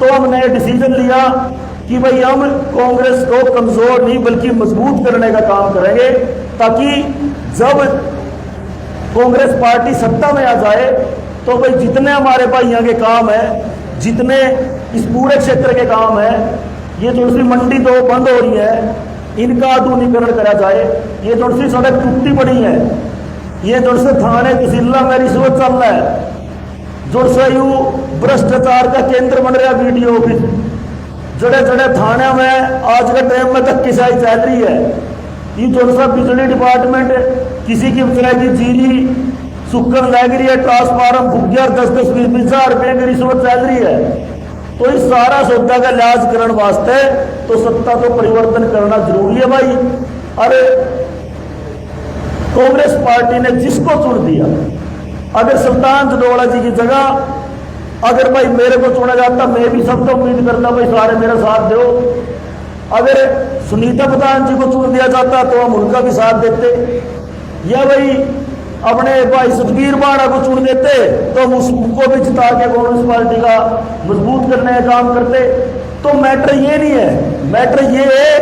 तो हमने डिसीजन लिया कि भाई हम कांग्रेस को कमजोर नहीं बल्कि मजबूत करने का काम करेंगे, ताकि जब कांग्रेस पार्टी सत्ता में आ जाए तो भाई जितने हमारे भाइयों के काम है, जितने इस पूरे क्षेत्र के काम है, ये जो सी मंडी तो बंद हो रही है, इनका आधुनिकीकरण करा जाए। ये जो सी सड़क टूटी पड़ी है, ये जो से थाने तहसीला में रिश्वत चल रहा है, जो से यू भ्रष्टाचार का केंद्र बन रहा है वीडियो ऑफिस, जड़े जड़े थाने में आज के टाइम में तक किसाई चल रही है। ये जो सा बिजली डिपार्टमेंट किसी की बेचारे की जीरी सुक्कन लग रही है, ट्रांसफार्म फुग्या 10-10 20 हजार रुपये की रिश्वत चल रही है। तो इस सारा सौदा का इलाज करने वास्ते तो सत्ता को परिवर्तन करना जरूरी है भाई। अरे कांग्रेस पार्टी ने जिसको चुन दिया, अगर सुल्तान जदोड़ा जी की जगह अगर भाई मेरे को चुना जाता, मैं भी सब तो उम्मीद करता भाई सारे मेरा साथ दो। अगर सुनीता प्रधान जी को चुन दिया जाता तो हम उनका भी साथ देते, या भाई अपने भाई सतबीर बाड़ा को चुन देते तो हम उसको भी जिता के कांग्रेस पार्टी का मजबूत करने का काम करते। तो मैटर ये नहीं है, मैटर ये है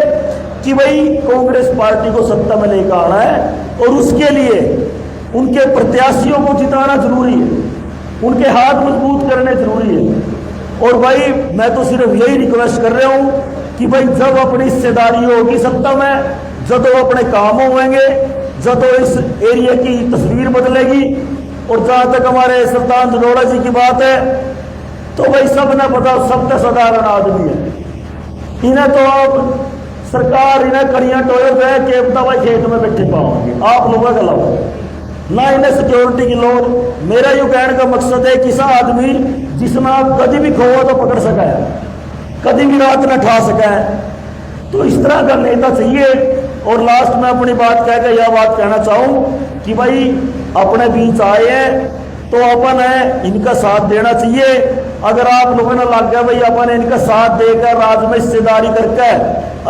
कि भाई कांग्रेस पार्टी को सत्ता में लेकर आना है और उसके लिए उनके प्रत्याशियों को जिताना जरूरी है, उनके हाथ मजबूत करने जरूरी है। और भाई मैं तो सिर्फ यही रिक्वेस्ट कर रहा हूं कि भाई जब अपनी हिस्सेदारी होगी सत्ता में, जब वो अपने काम होंगे, जब तो इस एरिया की तस्वीर बदलेगी। और जहां तक हमारे सुल्तान जदोड़ा जी की बात है, तो भाई सब ने पता, सब तो साधारण आदमी है, इन्हें तो अब सरकार इन्हें कड़ियां टोए गए कि भाई खेत में बैठे पाओगे आप लोगों के अलावा, ना इन्हें सिक्योरिटी की लोड़। मेरा यू कहने का मकसद है किसा आदमी जिसमें आप कभी भी खोआ तो पकड़ सका है, कभी भी रात न ठा सका है, तो इस तरह का नेता चाहिए। और लास्ट में अपनी बात कहकर यह बात कहना चाहूं कि भाई अपने बीच आए हैं तो अपन है इनका साथ देना चाहिए। अगर आप लोगों ने लग गया भाई अपन इनका साथ देकर राज्य में हिस्सेदारी करके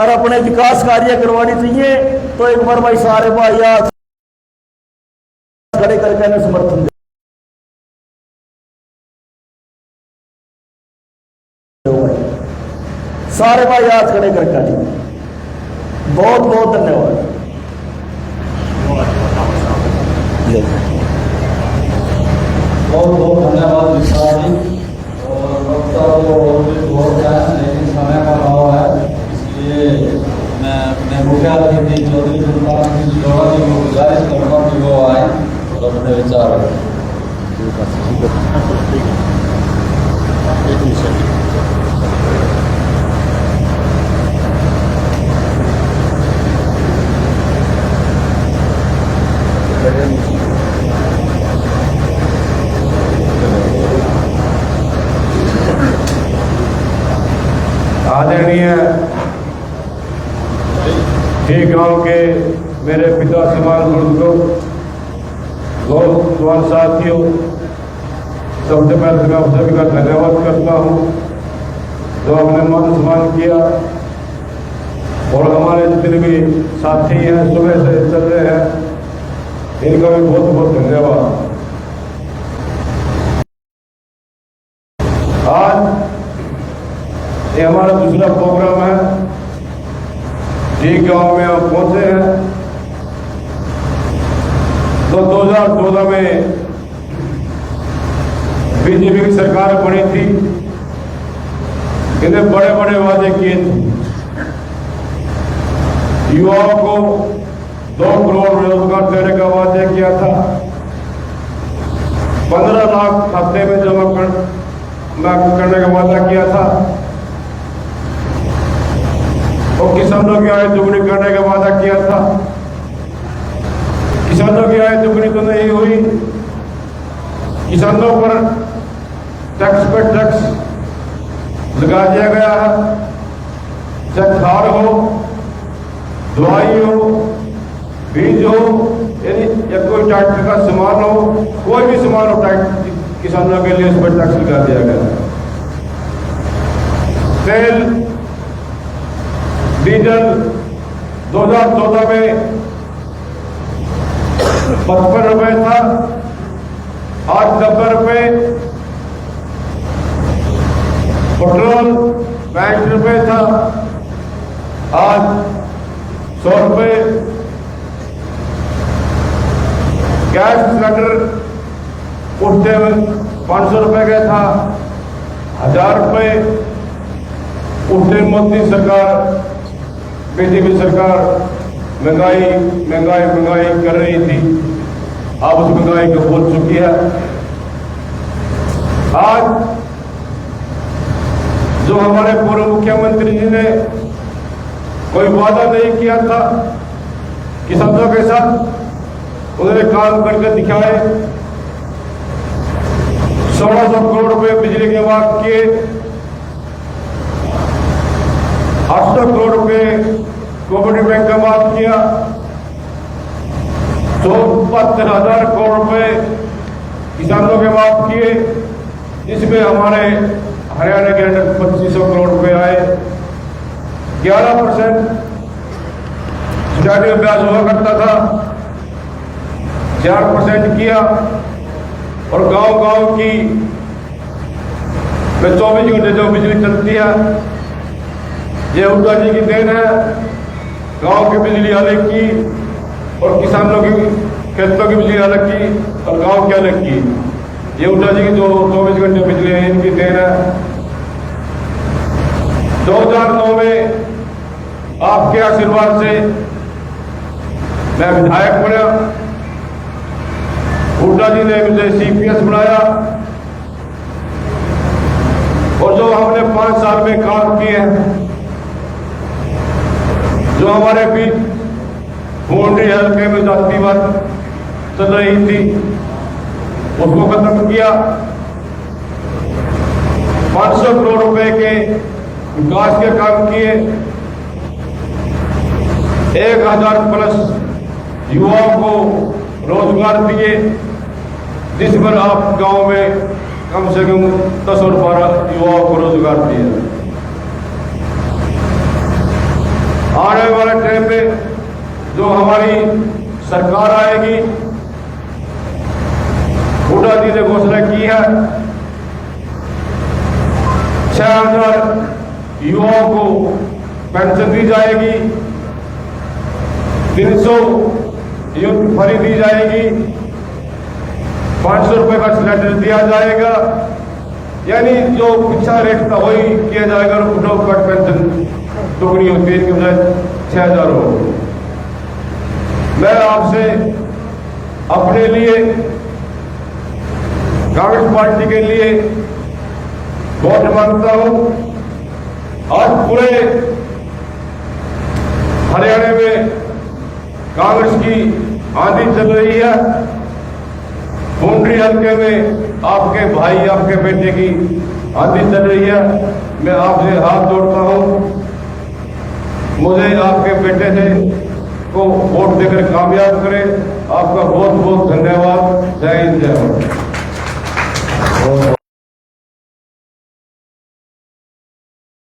और अपने विकास कार्य करवानी चाहिए, तो एक बार भाई सारे भाई आज खड़े करके इन्हें समर्थन सारे भाई आज खड़े करके बहुत बहुत धन्यवाद। बहुत बहुत धन्यवाद विशाल जी। और वक्ता तो बहुत है लेकिन समय का अभाव है, इसलिए मैं अपने मुखिया अतिथि चौधरी सुल्तान सिंह जदोड़ा जी को गुजारिश करूँगा कि वो आए और अपने विचार रखें। आदरणीय ही गांव के मेरे पिता समान बुजुर्गों, दोस्त साथियों, सबसे पहले मैं आप सभी का धन्यवाद करता हूं जो हमने मान सम्मान किया। और हमारे जितने भी साथी हैं सुबह से चल रहे हैं, इनका भी बहुत बहुत धन्यवाद। आज ये हमारा दूसरा प्रोग्राम है, ठीक गांव में हम पहुंचे हैं। तो 2014 में बीजेपी की सरकार बनी थी, इन्हें बड़े बड़े वादे किए थे, युवाओं को 2 करोड़ रोजगार देने का वादा किया था, 15 लाख खाते में जमा करने का वादा किया था, और किसानों की आय दुगनी करने का वादा किया था। किसानों की आय दुगनी तो नहीं हुई, किसानों पर टैक्स लगा दिया गया है, चाहे खाद हो, दवाई हो, बीज हो, यानी या कोई ट्रैक्टर का सामान हो, कोई भी सामान हो, किसानों के लिए उस पर टैक्स लगा दिया गया है। तेल डीजल 2014 में 55 रुपए था, आज 90 रुपए। पेट्रोल 65 रुपए था, आज 100 रुपए। गैस सिलेंडर उस टाइम 500 रुपए का था, 1000 रुपए। उस टाइम मोदी सरकार, बीजेपी सरकार महंगाई कर रही थी, अब उस महंगाई को भूल चुकी है। आज जो हमारे पूर्व मुख्यमंत्री जी ने कोई वादा नहीं किया था किसानों के साथ, उन्होंने काम करके दिखाए। 1600 करोड़ रुपए बिजली के वाद किए, 800 करोड़ रुपए कोऑपरेटिव बैंक का माफ किया, 74,000 करोड़ रुपए किसानों के माफ किए, जिसमें हमारे हरियाणा के अंदर 2500 करोड़ रुपए आए। 11% स्टार्टिंग ब्याज हुआ करता था, 4% किया। और गांव की 24 घंटे जो बिजली चलती है, ये हुड्डा जी की देन है। गांव की बिजली अलग की और किसानों की खेतों की बिजली अलग की और गांव की अलग की। ये हुड्डा जी की जो 24 घंटे बिजली है, इनकी देन है। 2009 में आपके आशीर्वाद से मैं विधायक बना, हुड्डा जी ने मुझे CPS बनाया और जो हमने 5 साल में काम किए हैं, जो हमारे बीच बाउंड्री हल्के में जातिवाद चल रही थी, उसको खत्म किया। 500 करोड़ रुपए के विकास के काम किए, 1000 प्लस युवाओं को रोजगार दिए, जिस पर आप गांव में कम से कम 10 और 12 युवाओं को रोजगार दिए। आने वाले टाइम में जो हमारी सरकार आएगी, हुड्डा जी ने घोषणा की है 6000 युवाओं को पेंशन दी जाएगी, 300 यूनिट फ्री दी जाएगी, 500 रुपए का सिलेंडर दिया जाएगा। यानी जो पिछला रेट था वही किया जाएगा। बुढ़ाओं का पेंशन दोगुनी होती है, इनके बजाय 6000 हो। मैं आपसे अपने लिए, कांग्रेस पार्टी के लिए वोट मांगता हूं। आज पूरे हरियाणा में कांग्रेस की आंधी चल रही है। बाउंड्री हल्के में आपके भाई, आपके बेटे की आंधी चल रही है। मैं आपसे हाथ जोड़ता हूं, मुझे आपके बेटे से को वोट देकर कामयाब करें। आपका बहुत बहुत धन्यवाद। जय हिंद, जय भारत।